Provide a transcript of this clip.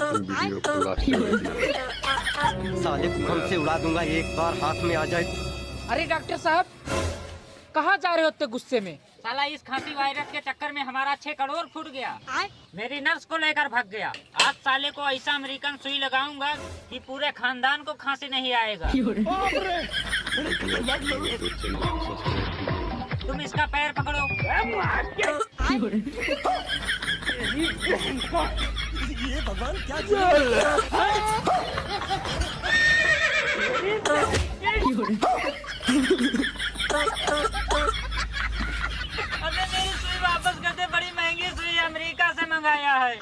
Video को last में साले को हम से उड़ा दूंगा एक बार हाथ में आ जाए। अरे डॉक्टर साहब, कहाँ जा रहे होते गुस्से में? साला इस खांसी वायरस के चक्कर में हमारा 6 करोड़ फूट गया। मेरी नर्स को लेकर भाग गया। आज साले को ऐसा अमेरिकन सुई लगाऊंगा कि पूरे खानदान को खांसी नहीं आएगा। तुम इसका पैर पकड़ो। ये भगवान क्या अबे मेरी सुई वापस कर दे, बड़ी महंगी सुई अमेरिका से मंगाया है।